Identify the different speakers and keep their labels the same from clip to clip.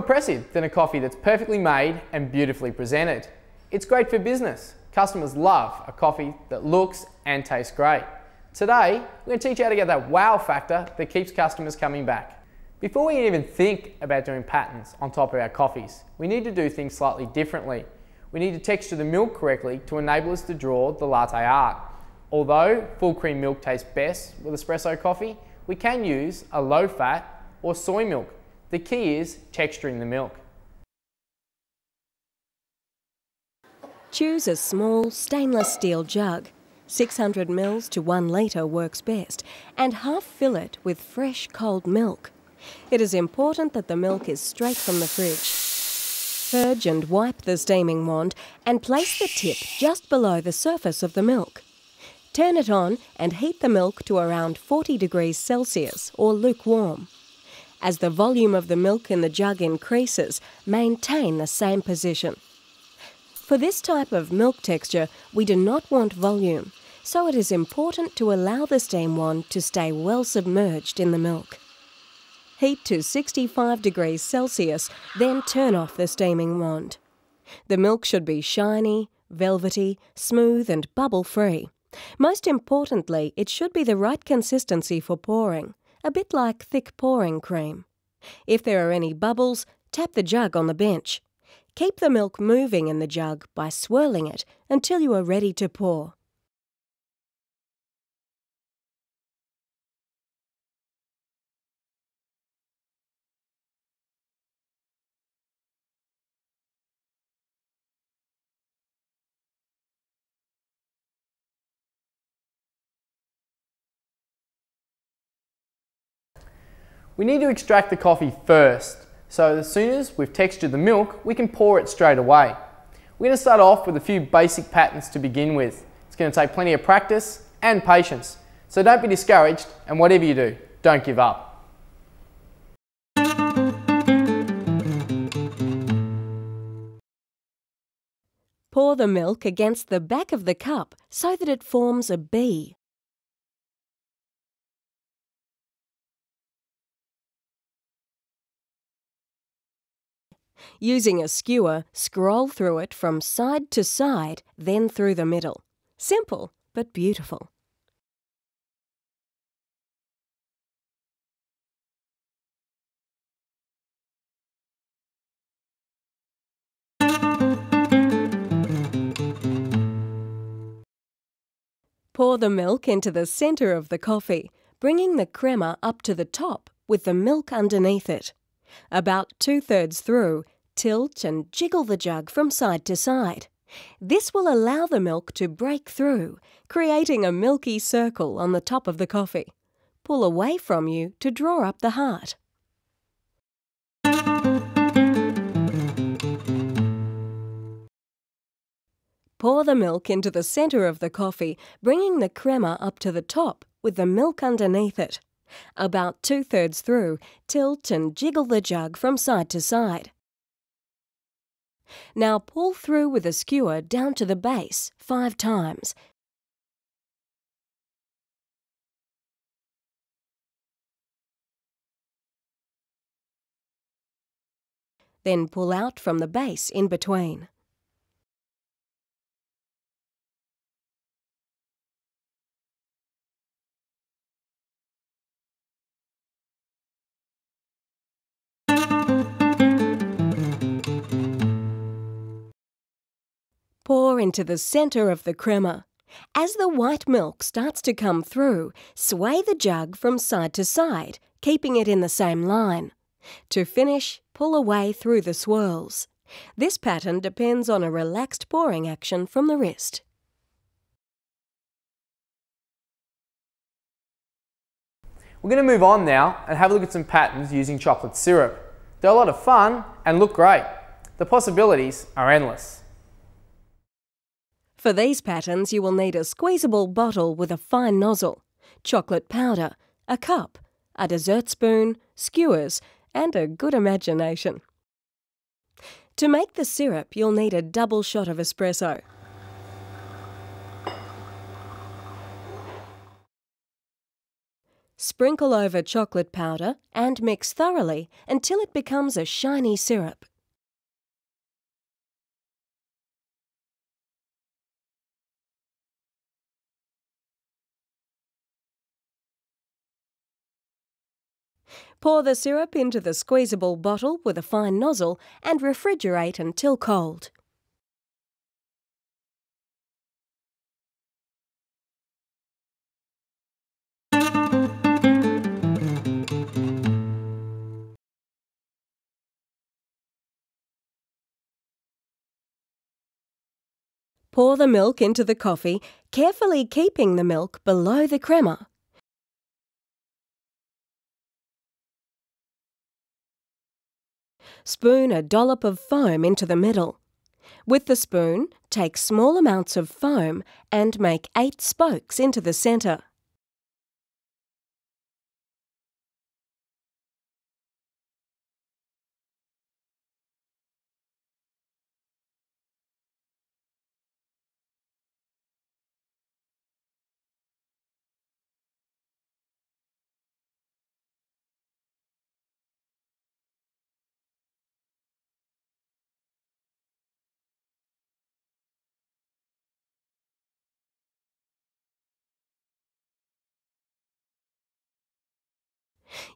Speaker 1: impressive than a coffee that's perfectly made and beautifully presented? It's great for business. Customers love a coffee that looks and tastes great. Today, we're going to teach you how to get that wow factor that keeps customers coming back. Before we even think about doing patterns on top of our coffees, we need to do things slightly differently. We need to texture the milk correctly to enable us to draw the latte art. Although full cream milk tastes best with espresso coffee, we can use a low fat or soy milk. The key is texturing the milk.
Speaker 2: Choose a small stainless steel jug. 600 ml to 1 litre works best, and half fill it with fresh cold milk. It is important that the milk is straight from the fridge. Purge and wipe the steaming wand and place the tip just below the surface of the milk. Turn it on and heat the milk to around 40 degrees Celsius or lukewarm. As the volume of the milk in the jug increases, maintain the same position. For this type of milk texture, we do not want volume, so it is important to allow the steam wand to stay well submerged in the milk. Heat to 65 degrees Celsius, then turn off the steaming wand. The milk should be shiny, velvety, smooth and bubble-free. Most importantly, it should be the right consistency for pouring, a bit like thick pouring cream. If there are any bubbles, tap the jug on the bench. Keep the milk moving in the jug by swirling it until you are ready to pour.
Speaker 1: We need to extract the coffee first, so as soon as we've textured the milk, we can pour it straight away. We're going to start off with a few basic patterns to begin with. It's going to take plenty of practice and patience, so don't be discouraged, and whatever you do, don't give up.
Speaker 2: Pour the milk against the back of the cup so that it forms a B. Using a skewer, scroll through it from side to side, then through the middle. Simple, but beautiful. Pour the milk into the centre of the coffee, bringing the crema up to the top with the milk underneath it. About 2/3 through, tilt and jiggle the jug from side to side. This will allow the milk to break through, creating a milky circle on the top of the coffee. Pull away from you to draw up the heart. Pour the milk into the centre of the coffee, bringing the crema up to the top with the milk underneath it. About 2/3 through, tilt and jiggle the jug from side to side. Now pull through with a skewer down to the base 5 times. Then pull out from the base in between. Pour into the centre of the crema. As the white milk starts to come through, sway the jug from side to side, keeping it in the same line. To finish, pull away through the swirls. This pattern depends on a relaxed pouring action from the wrist.
Speaker 1: We're going to move on now and have a look at some patterns using chocolate syrup. They're a lot of fun and look great. The possibilities are endless.
Speaker 2: For these patterns, you will need a squeezable bottle with a fine nozzle, chocolate powder, a cup, a dessert spoon, skewers, and a good imagination. To make the syrup, you'll need a double shot of espresso. Sprinkle over chocolate powder and mix thoroughly until it becomes a shiny syrup. Pour the syrup into the squeezable bottle with a fine nozzle and refrigerate until cold. Pour the milk into the coffee, carefully keeping the milk below the crema. Spoon a dollop of foam into the middle. With the spoon, take small amounts of foam and make 8 spokes into the centre.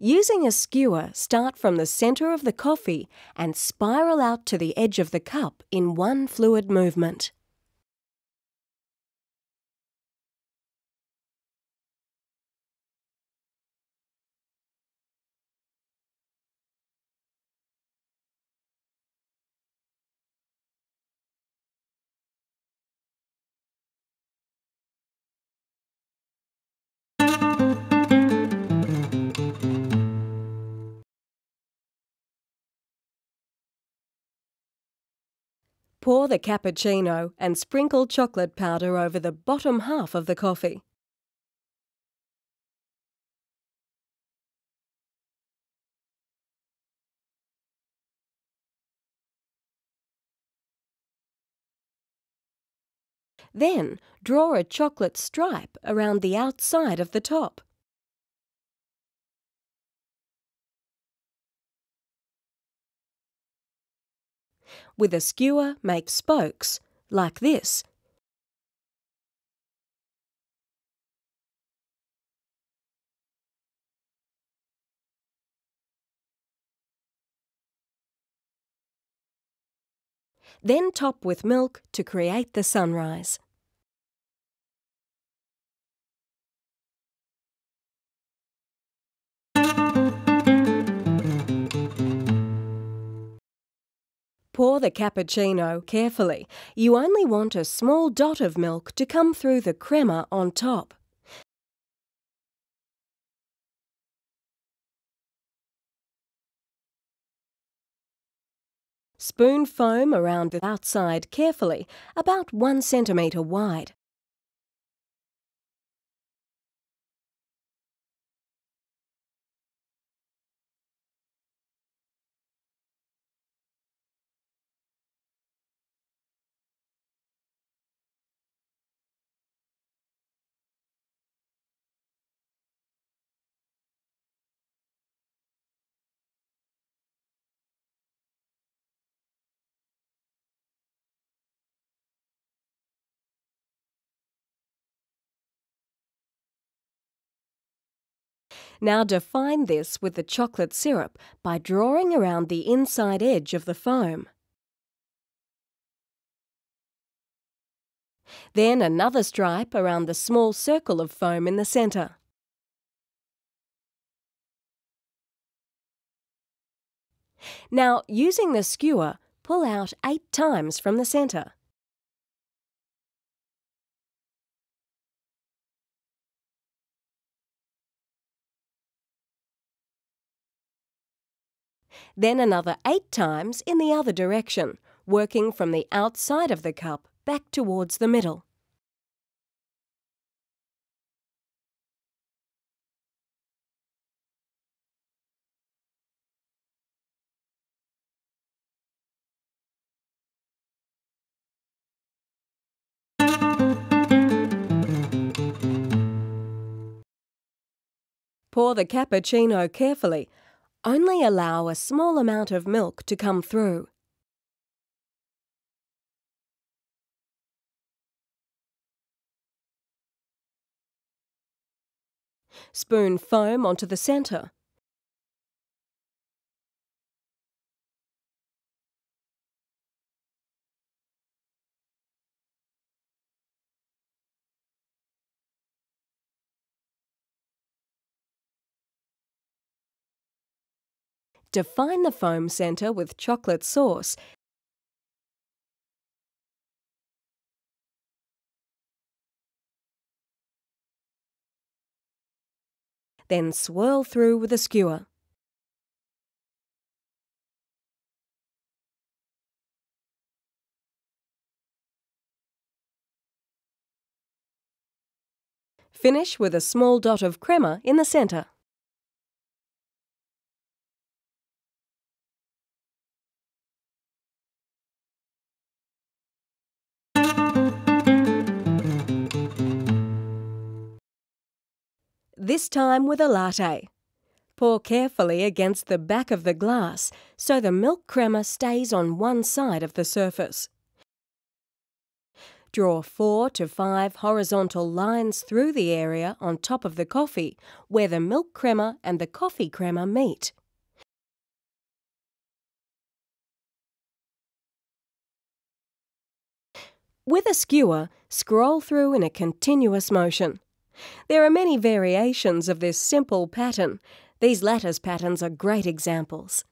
Speaker 2: Using a skewer, start from the centre of the coffee and spiral out to the edge of the cup in one fluid movement. Pour the cappuccino and sprinkle chocolate powder over the bottom half of the coffee. Then, draw a chocolate stripe around the outside of the top. With a skewer, make spokes, like this. Then top with milk to create the sunrise. Pour the cappuccino carefully. You only want a small dot of milk to come through the crema on top. Spoon foam around the outside carefully, about 1 centimetre wide. Now define this with the chocolate syrup by drawing around the inside edge of the foam. Then another stripe around the small circle of foam in the centre. Now, using the skewer, pull out 8 times from the centre. Then another 8 times in the other direction, working from the outside of the cup back towards the middle. Pour the cappuccino carefully. Only allow a small amount of milk to come through. Spoon foam onto the centre. Define the foam centre with chocolate sauce. Then swirl through with a skewer. Finish with a small dot of crema in the centre. This time with a latte. Pour carefully against the back of the glass so the milk crema stays on one side of the surface. Draw 4 to 5 horizontal lines through the area on top of the coffee where the milk crema and the coffee crema meet. With a skewer, scroll through in a continuous motion. There are many variations of this simple pattern. These lattice patterns are great examples.